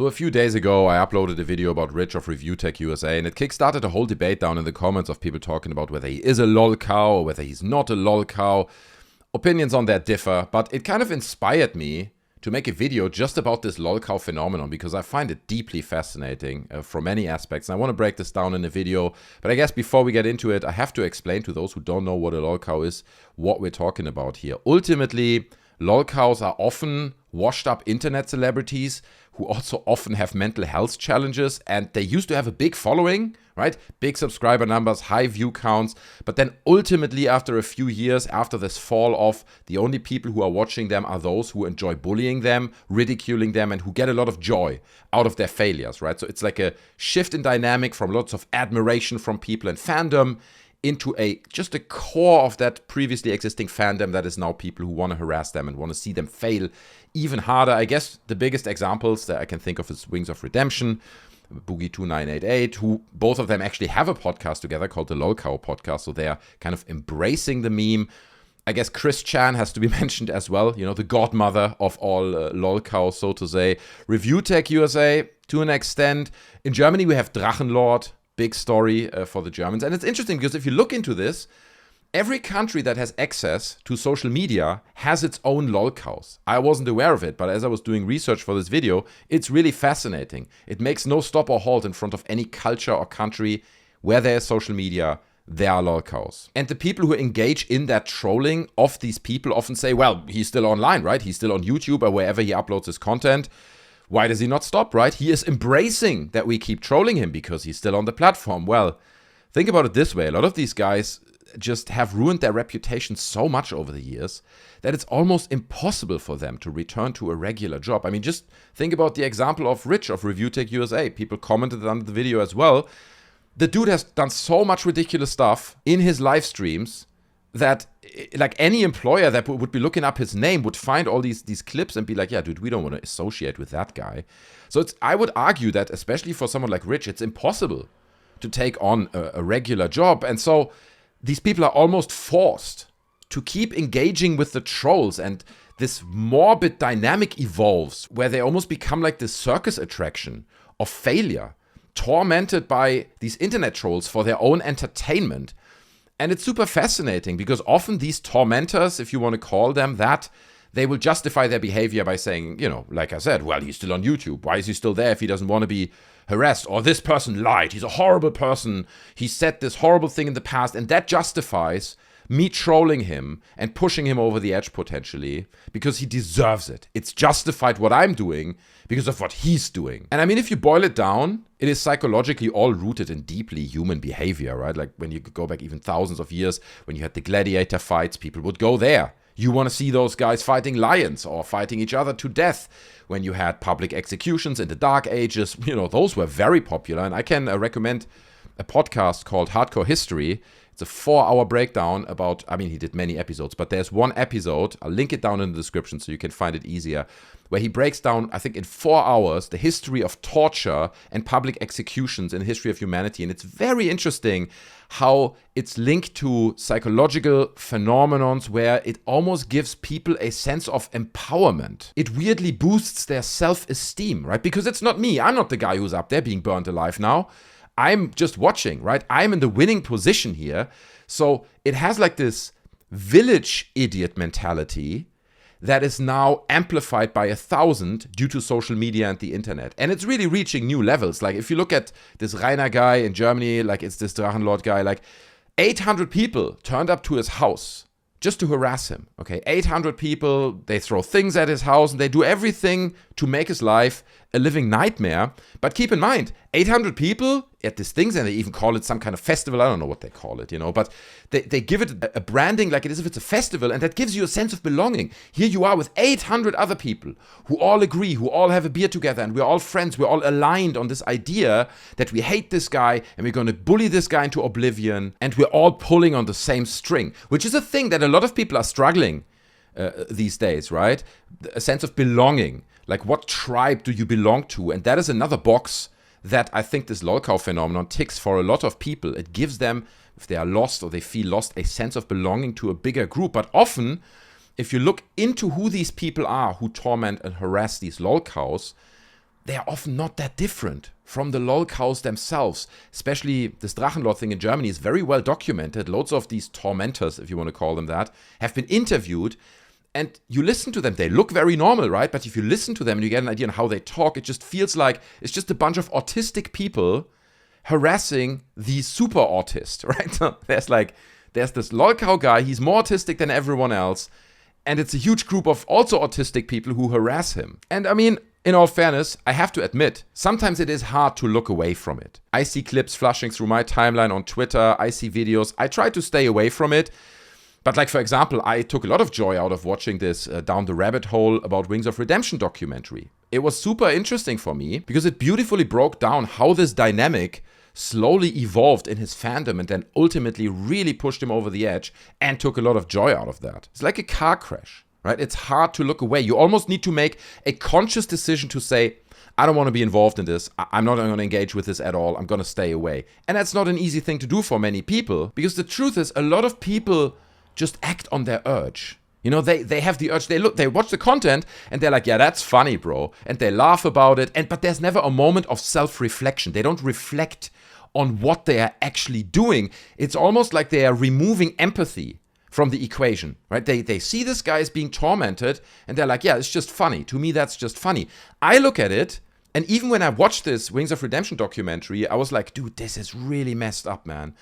So a few days ago, I uploaded a video about Rich of ReviewtechUSA, and it kickstarted a whole debate down in the comments of people talking about whether he is a LOLCOW or whether he's not a LOLCOW. Opinions on that differ, but it kind of inspired me to make a video just about this LOLCOW phenomenon because I find it deeply fascinating from many aspects. And I want to break this down in a video, but I guess before we get into it, I have to explain to those who don't know what a LOLCOW is, what we're talking about here. Ultimately, LOLCOWs are often washed up internet celebrities who also often have mental health challenges, and they used to have a big following, right? Big subscriber numbers, high view counts, but then ultimately after a few years, after this fall off, the only people who are watching them are those who enjoy bullying them, ridiculing them, and who get a lot of joy out of their failures, right? So it's like a shift in dynamic from lots of admiration from people and fandom into just a core of that previously existing fandom that is now people who want to harass them and want to see them fail even harder. I guess the biggest examples that I can think of is Wings of Redemption, Boogie2988, who both of them actually have a podcast together called the LOLCOW podcast, so they are kind of embracing the meme. I guess Chrischan has to be mentioned as well, you know, the godmother of all LOLCOW, so to say. ReviewtechUSA, to an extent. In Germany, we have Drachenlord, big story for the Germans. And it's interesting because if you look into this, every country that has access to social media has its own LOLCOWs. I wasn't aware of it, but as I was doing research for this video, it's really fascinating. It makes no stop or halt in front of any culture or country where there is social media. There are LOLCOWs. And the people who engage in that trolling of these people often say, well, he's still online, right? He's still on YouTube or wherever he uploads his content. Why does he not stop, right? He is embracing that we keep trolling him because he's still on the platform. Well, think about it this way. A lot of these guys just have ruined their reputation so much over the years that it's almost impossible for them to return to a regular job. I mean, just think about the example of Rich of ReviewtechUSA. People commented under the video as well. The dude has done so much ridiculous stuff in his live streams that like any employer that would be looking up his name would find all these clips and be like, yeah, dude, we don't want to associate with that guy. So I would argue that especially for someone like Rich, it's impossible to take on a regular job. And so these people are almost forced to keep engaging with the trolls, and this morbid dynamic evolves where they almost become like this circus attraction of failure, tormented by these internet trolls for their own entertainment. And it's super fascinating because often these tormentors, if you want to call them that, they will justify their behavior by saying, you know, like I said, well, he's still on YouTube. Why is he still there if he doesn't want to be harassed? Or this person lied. He's a horrible person. He said this horrible thing in the past. And that justifies me trolling him and pushing him over the edge potentially because he deserves it. It's justified what I'm doing because of what he's doing. And I mean, if you boil it down, it is psychologically all rooted in deeply human behavior, right? Like when you go back even thousands of years, when you had the gladiator fights, people would go there. You want to see those guys fighting lions or fighting each other to death. When you had public executions in the Dark Ages, you know, those were very popular. And I can recommend a podcast called Hardcore History. It's a 4-hour breakdown about, I mean, he did many episodes, but there's one episode, I'll link it down in the description so you can find it easier, where he breaks down, I think in 4 hours, the history of torture and public executions in the history of humanity. And it's very interesting how it's linked to psychological phenomenons where it almost gives people a sense of empowerment. It weirdly boosts their self-esteem, right? Because it's not me. I'm not the guy who's up there being burnt alive now. I'm just watching, right? I'm in the winning position here. So it has like this village idiot mentality that is now amplified by 1,000 due to social media and the internet. And it's really reaching new levels. Like if you look at this Rainer guy in Germany, like it's this Drachenlord guy, like 800 people turned up to his house just to harass him, okay? 800 people, they throw things at his house and they do everything to make his life a living nightmare. But keep in mind, 800 people at these things, and they even call it some kind of festival. I don't know what they call it, you know, but they give it a branding like it is if it's a festival, and that gives you a sense of belonging. Here you are with 800 other people who all agree, who all have a beer together, and we're all friends. We're all aligned on this idea that we hate this guy and we're going to bully this guy into oblivion, and we're all pulling on the same string, which is a thing that a lot of people are struggling these days, right? A sense of belonging. Like, what tribe do you belong to? And that is another box that I think this LOLCOW phenomenon ticks for a lot of people. It gives them, if they are lost or they feel lost, a sense of belonging to a bigger group. But often, if you look into who these people are who torment and harass these LOLCOWs, they are often not that different from the Lolcows themselves. Especially this Drachenlord thing in Germany is very well documented. Loads of these tormentors, if you want to call them that, have been interviewed. And you listen to them, they look very normal, right? But if you listen to them and you get an idea on how they talk, it just feels like it's just a bunch of autistic people harassing the super autist, right? So there's this Lolcow guy, he's more autistic than everyone else. And it's a huge group of also autistic people who harass him. And I mean, in all fairness, I have to admit, sometimes it is hard to look away from it. I see clips flashing through my timeline on Twitter, I see videos, I try to stay away from it. But like, for example, I took a lot of joy out of watching this Down the Rabbit Hole about Wings of Redemption documentary. It was super interesting for me because it beautifully broke down how this dynamic slowly evolved in his fandom and then ultimately really pushed him over the edge and took a lot of joy out of that. It's like a car crash, right? It's hard to look away. You almost need to make a conscious decision to say, I don't want to be involved in this. I'm not going to engage with this at all. I'm going to stay away. And that's not an easy thing to do for many people because the truth is a lot of people just act on their urge. You know, they have the urge, they watch the content and they're like, yeah, that's funny, bro. And they laugh about it. But there's never a moment of self-reflection. They don't reflect on what they are actually doing. It's almost like they are removing empathy from the equation, right? They see this guy is being tormented and they're like, yeah, it's just funny. To me, that's just funny. I look at it, and even when I watched this Wings of Redemption documentary, I was like, dude, this is really messed up, man.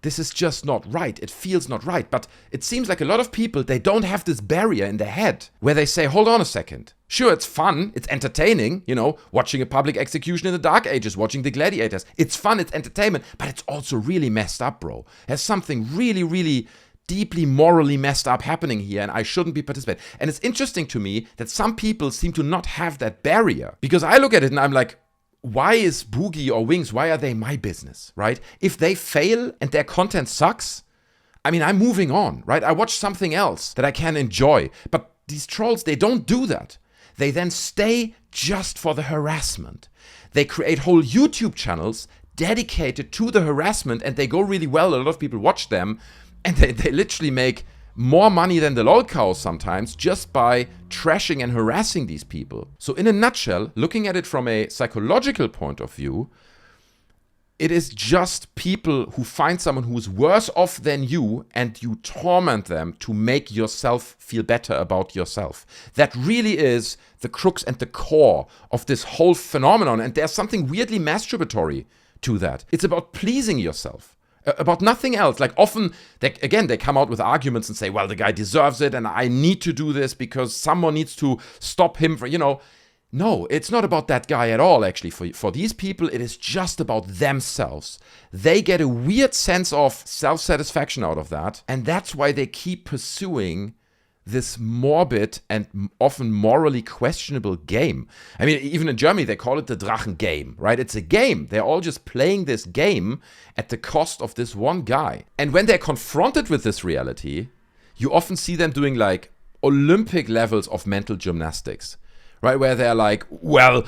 This is just not right. It feels not right. But it seems like a lot of people, they don't have this barrier in their head where they say, hold on a second. Sure, it's fun. It's entertaining. You know, watching a public execution in the Dark Ages, watching the gladiators. It's fun. It's entertainment. But it's also really messed up, bro. There's something really, really deeply morally messed up happening here and I shouldn't be participating. And it's interesting to me that some people seem to not have that barrier because I look at it and I'm like, why is Boogie or Wings, why are they my business, right? If they fail and their content sucks, I mean, I'm moving on, right? I watch something else that I can enjoy. But these trolls, they don't do that. They then stay just for the harassment. They create whole YouTube channels dedicated to the harassment and they go really well. A lot of people watch them and they literally make more money than the Lolcows sometimes just by trashing and harassing these people. So in a nutshell, looking at it from a psychological point of view, it is just people who find someone who's worse off than you and you torment them to make yourself feel better about yourself. That really is the crux and the core of this whole phenomenon. And there's something weirdly masturbatory to that. It's about pleasing yourself. About nothing else. Like often, they come out with arguments and say, well, the guy deserves it and I need to do this because someone needs to stop him from, No, it's not about that guy at all, actually. For these people, it is just about themselves. They get a weird sense of self-satisfaction out of that. And that's why they keep pursuing this morbid and often morally questionable game. I mean, even in Germany, they call it the Drachengame, right? It's a game. They're all just playing this game at the cost of this one guy. And when they're confronted with this reality, you often see them doing like Olympic levels of mental gymnastics, right? Where they're like, well,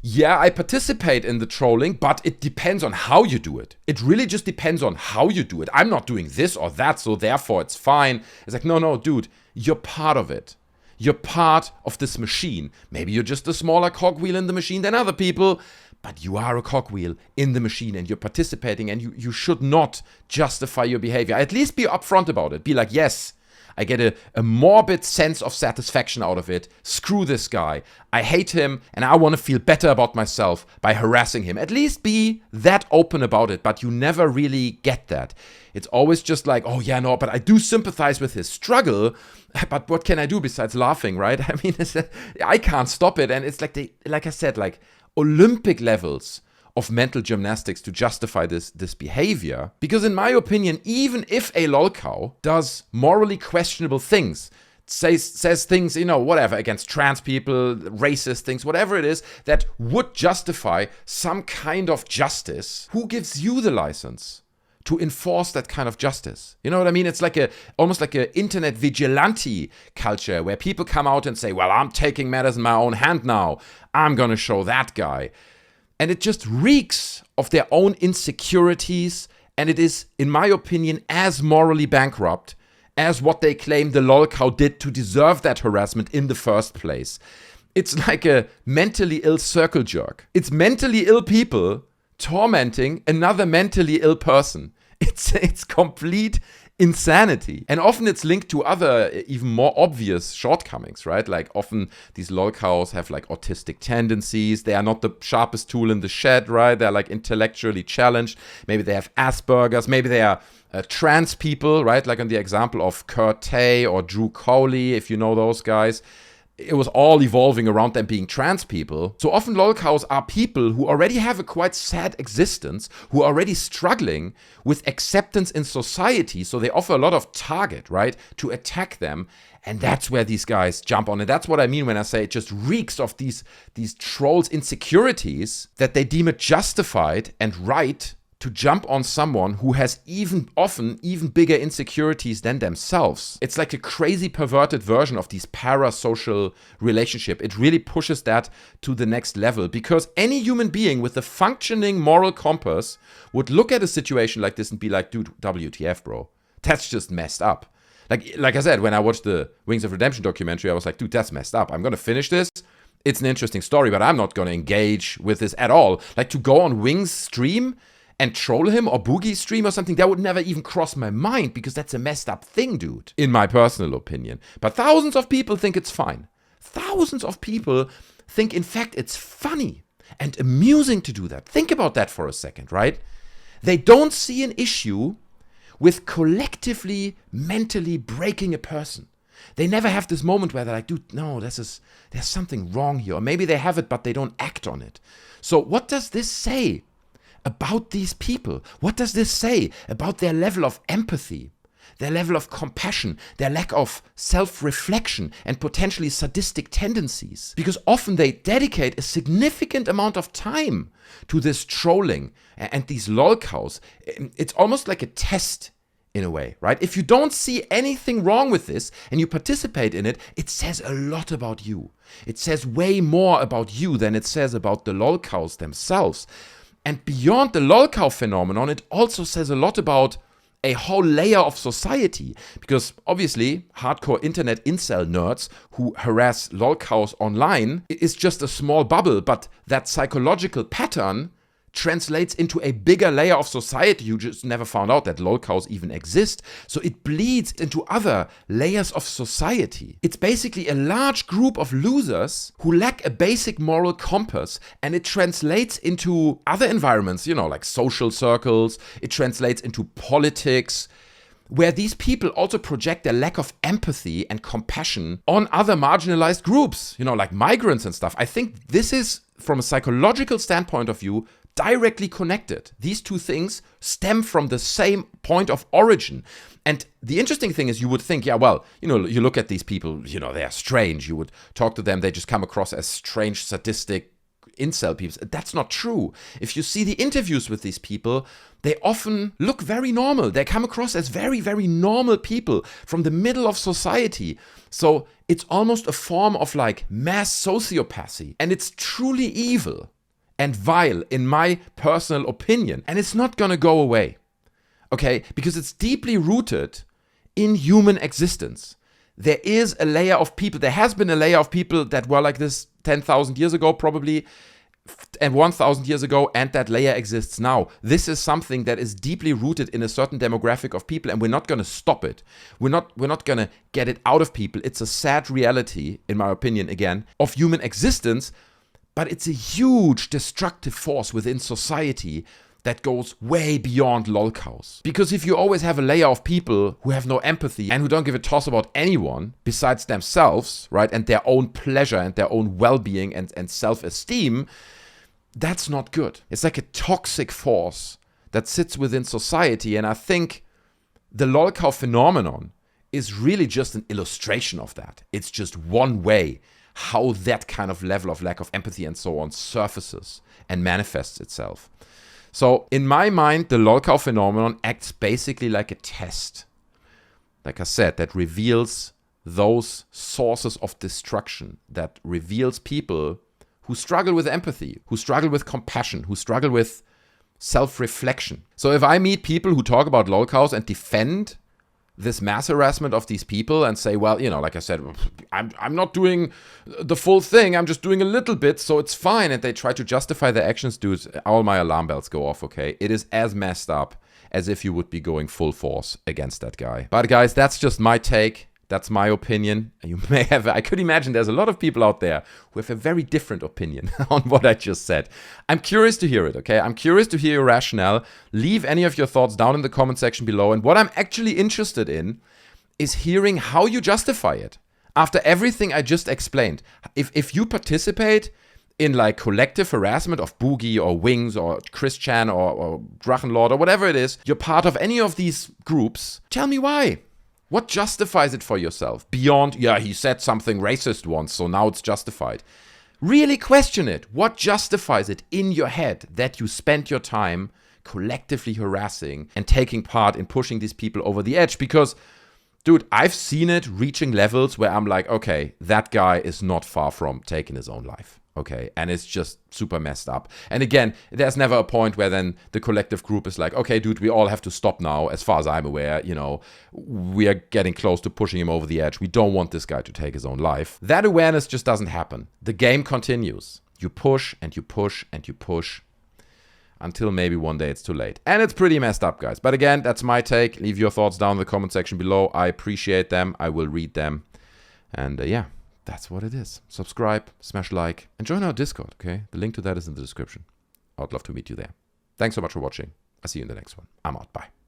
yeah, I participate in the trolling, but it depends on how you do it. It really just depends on how you do it. I'm not doing this or that, so therefore it's fine. It's like, no, dude, you're part of it. You're part of this machine. Maybe you're just a smaller cogwheel in the machine than other people, but you are a cogwheel in the machine and you're participating and you should not justify your behavior. At least be upfront about it. Be like, yes, I get a morbid sense of satisfaction out of it. Screw this guy. I hate him and I want to feel better about myself by harassing him. At least be that open about it, but you never really get that. It's always just like, oh yeah, no, but I do sympathize with his struggle, but what can I do besides laughing, right? I mean, I can't stop it. And it's like I said, like Olympic levels of mental gymnastics to justify this behavior. Because in my opinion, even if a Lolcow does morally questionable things, says things, whatever, against trans people, racist things, whatever it is, that would justify some kind of justice, who gives you the license to enforce that kind of justice? You know what I mean? It's like almost like an internet vigilante culture where people come out and say, well, I'm taking matters in my own hand now. I'm gonna show that guy. And it just reeks of their own insecurities, and it is, in my opinion, as morally bankrupt as what they claim the Lolcow did to deserve that harassment in the first place. It's like a mentally ill circle jerk. It's mentally ill people tormenting another mentally ill person. It's complete insanity. And often it's linked to other, even more obvious shortcomings, right? Like often these lolcows have like autistic tendencies. They are not the sharpest tool in the shed, right? They're like intellectually challenged. Maybe they have Asperger's. Maybe they are trans people, right? Like in the example of Kurt Tay or Drew Coley, if you know those guys. It was all evolving around them being trans people. So often lolcows are people who already have a quite sad existence, who are already struggling with acceptance in society. So they offer a lot of target, right, to attack them. And that's where these guys jump on. And that's what I mean when I say it just reeks of these trolls' insecurities, that they deem it justified and right to jump on someone who has often even bigger insecurities than themselves. It's like a crazy perverted version of these parasocial relationship. It really pushes that to the next level, because any human being with a functioning moral compass would look at a situation like this and be like, dude, WTF, bro. That's just messed up. Like I said, when I watched the Wings of Redemption documentary, I was like, dude, that's messed up. I'm going to finish this. It's an interesting story, but I'm not going to engage with this at all. Like to go on Wings' stream and troll him, or Boogie's stream or something, that would never even cross my mind, because that's a messed up thing, dude, in my personal opinion. But thousands of people think it's fine. Thousands of people think, in fact, it's funny and amusing to do that. Think about that for a second, right? They don't see an issue with collectively, mentally breaking a person. They never have this moment where they're like, dude, no, there's something wrong here. Or maybe they have it, but they don't act on it. So what does this say about these people? What does this say about their level of empathy, their level of compassion, their lack of self-reflection, and potentially sadistic tendencies? Because often they dedicate a significant amount of time to this trolling and these lolcows. It's almost like a test in a way, right? If you don't see anything wrong with this and you participate in it, it says a lot about you. It says way more about you than it says about the lolcows themselves. And beyond the lolcow phenomenon, it also says a lot about a whole layer of society. Because obviously, hardcore internet incel nerds who harass lolcows online is just a small bubble, but that psychological pattern translates into a bigger layer of society who just never found out that lolcows even exist. So it bleeds into other layers of society. It's basically a large group of losers who lack a basic moral compass, and it translates into other environments, like social circles. It translates into politics, where these people also project their lack of empathy and compassion on other marginalized groups, like migrants and stuff. I think this is, from a psychological standpoint of view, directly connected. These two things stem from the same point of origin. And the interesting thing is, you would think, you look at these people, they are strange. You would talk to them, they just come across as strange, sadistic incel people. That's not true. If you see the interviews with these people, they often look very normal. They come across as very, very normal people from the middle of society. So it's almost a form of like mass sociopathy. And it's truly evil and vile, in my personal opinion. And it's not gonna go away, okay? Because it's deeply rooted in human existence. There is a layer of people, there has been a layer of people that were like this 10,000 years ago probably, and 1,000 years ago, and that layer exists now. This is something that is deeply rooted in a certain demographic of people, and we're not gonna stop it. We're not gonna get it out of people. It's a sad reality, in my opinion, again, of human existence. But it's a huge destructive force within society that goes way beyond lolcows. Because if you always have a layer of people who have no empathy and who don't give a toss about anyone besides themselves, right, and their own pleasure and their own well-being and self-esteem, that's not good. It's like a toxic force that sits within society. And I think the lolcow phenomenon is really just an illustration of that. It's just one way how that kind of level of lack of empathy and so on surfaces and manifests itself. So in my mind, the lolcow phenomenon acts basically like a test, like I said, that reveals those sources of destruction, that reveals people who struggle with empathy, who struggle with compassion, who struggle with self-reflection. So if I meet people who talk about lolcows and defend this mass harassment of these people and say, well, you know, like I said, I'm not doing the full thing, I'm just doing a little bit, so it's fine, and they try to justify their actions, dude, all my alarm bells go off, okay? It is as messed up as if you would be going full force against that guy. But guys, that's just my take. That's my opinion. You may have, I could imagine there's a lot of people out there who have a very different opinion on what I just said. I'm curious to hear it, okay? I'm curious to hear your rationale. Leave any of your thoughts down in the comment section below. And what I'm actually interested in is hearing how you justify it. After everything I just explained, if you participate in like collective harassment of Boogie or Wings or Chrischan or Drachenlord or whatever it is, you're part of any of these groups, tell me why. What justifies it for yourself? Beyond, yeah, he said something racist once, so now it's justified. Really question it. What justifies it in your head that you spent your time collectively harassing and taking part in pushing these people over the edge? Because, dude, I've seen it reaching levels where I'm like, okay, that guy is not far from taking his own life. Okay, and it's just super messed up. And again, there's never a point where then the collective group is like, okay, dude, we all have to stop now. As far as I'm aware, you know, we are getting close to pushing him over the edge. We don't want this guy to take his own life. That awareness just doesn't happen. The game continues. You push and you push and you push until maybe one day it's too late. And it's pretty messed up, guys. But again, that's my take. Leave your thoughts down in the comment section below. I appreciate them. I will read them. And yeah. That's what it is. Subscribe, smash like, and join our Discord, okay? The link to that is in the description. I'd love to meet you there. Thanks so much for watching. I'll see you in the next one. I'm out. Bye.